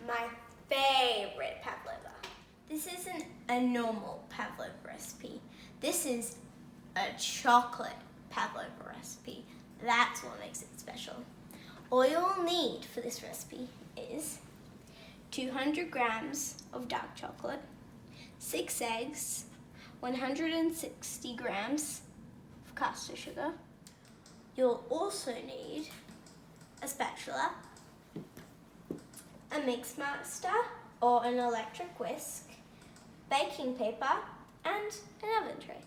my favorite pavlova. This isn't a normal pavlova recipe. This is a chocolate pavlova recipe. That's what makes it special. All you'll need for this recipe is 200 grams of dark chocolate, 6 eggs, 160 grams of caster sugar. You'll also need a spatula, a mix master or an electric whisk, baking paper, and an oven tray.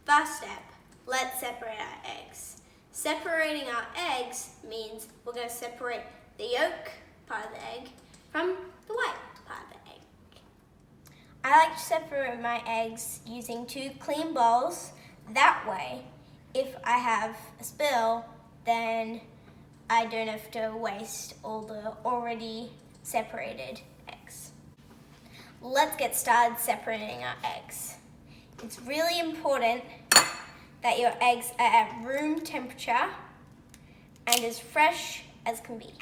First step, let's separate our eggs. Separating our eggs means we're going to separate the yolk part of the egg from the white part of the egg. I like to separate my eggs using 2 clean bowls. That way, if I have a spill, then I don't have to waste all the already separated eggs. Let's get started separating our eggs. It's really important that your eggs are at room temperature and as fresh as can be.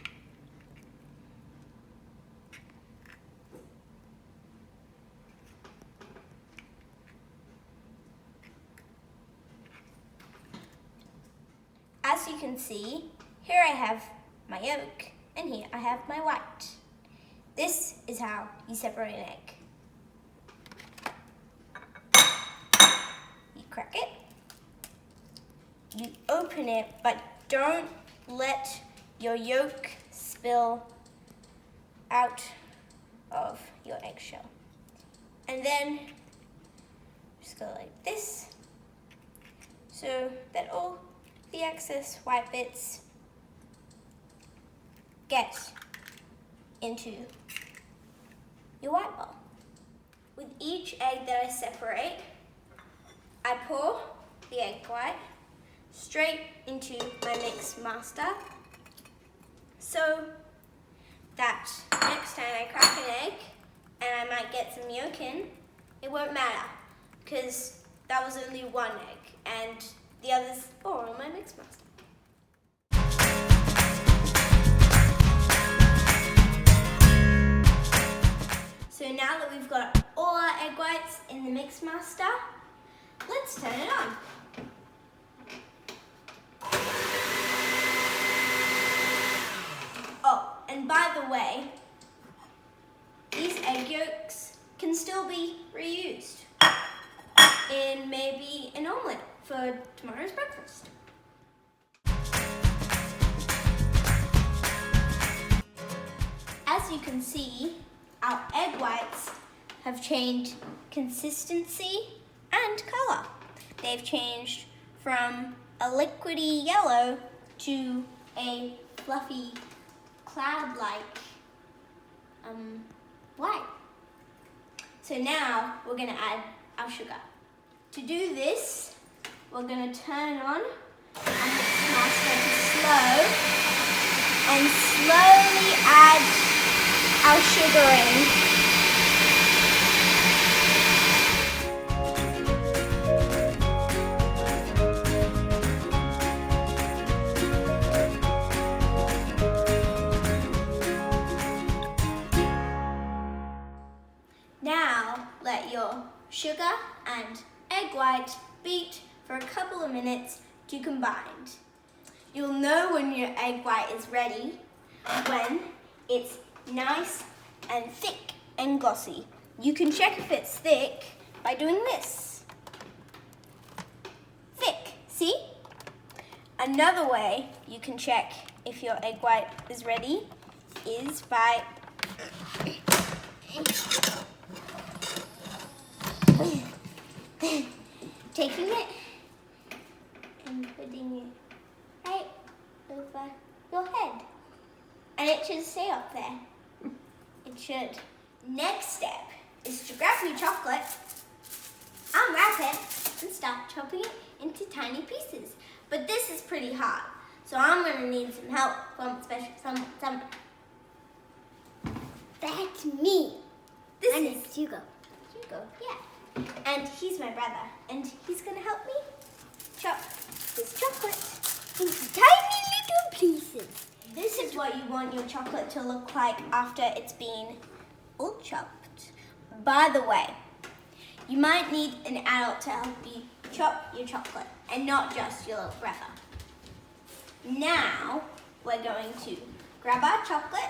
As you can see, here I have my yolk and here I have my white. This is how you separate an egg. You crack it, you open it, but don't let your yolk spill out of your eggshell. And then just go like this, so that all the excess white bits get into your white bowl. With each egg that I separate, I pour the egg white straight into my mix master so that next time I crack an egg and I might get some yolk in, it won't matter because that was only 1 egg and the others are on my mix master. So now that we've got all our egg whites in the mix master, let's turn it on. Oh, and by the way, these egg yolks can still be reused in maybe an omelette for tomorrow's breakfast. As you can see, our egg whites have changed consistency and color. They've changed from a liquidy yellow to a fluffy cloud-like white. So now we're going to add our sugar. To do this, we're going to turn on our mix master to slow and slowly add our sugar in. Now let your sugar and egg white beat for a couple of minutes to combine. You'll know when your egg white is ready when it's nice and thick and glossy. You can check if it's thick by doing this. Thick, see? Another way you can check if your egg white is ready is by taking it and putting it right over your head. And it should stay up there. It should. Next step is to grab your chocolate, unwrap it, and start chopping it into tiny pieces. But this is pretty hard, so I'm going to need some help from some. That's me. This is Hugo. Hugo, yeah. And he's my brother, and he's going to help me chop this chocolate into tiny little pieces. This is what you want your chocolate to look like after it's been all chopped. By the way, you might need an adult to help you chop your chocolate and not just your little brother. Now, we're going to grab our chocolate,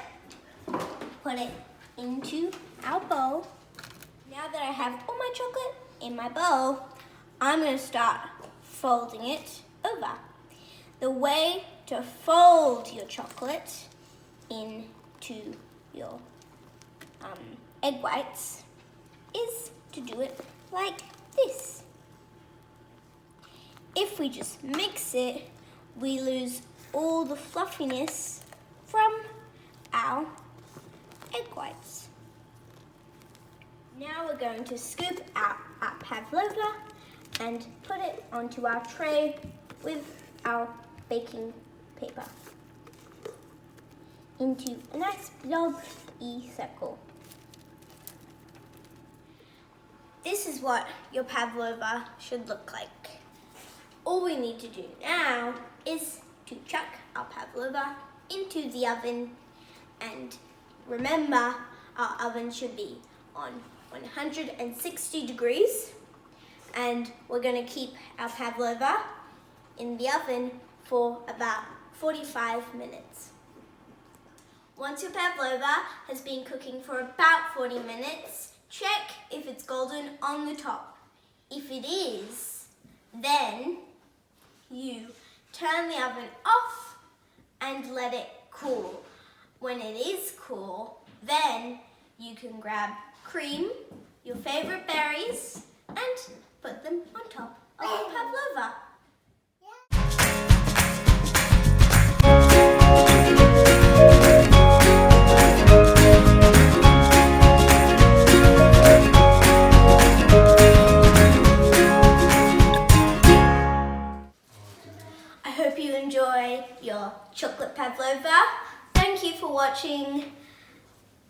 put it into our bowl. Now that I have all my chocolate in my bowl, I'm going to start folding it over. The way to fold your chocolate into your egg whites is to do it like this. If we just mix it, we lose all the fluffiness from our egg whites. Now we're going to scoop out our pavlova and put it onto our tray with our baking paper into a nice blob-y circle. This is what your pavlova should look like. All we need to do now is to chuck our pavlova into the oven, and remember, our oven should be on 160 degrees, and we're going to keep our pavlova in the oven for about 45 minutes. Once your pavlova has been cooking for about 40 minutes, check if it's golden on the top. If it is, then you turn the oven off and let it cool. When it is cool, then you can grab cream, your favorite berries, and put them on top of your pavlova. I hope you enjoy your chocolate pavlova. Thank you for watching.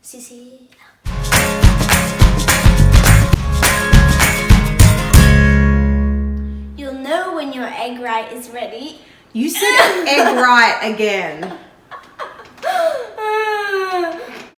Susie. You'll know when your egg right is ready. You said egg right again.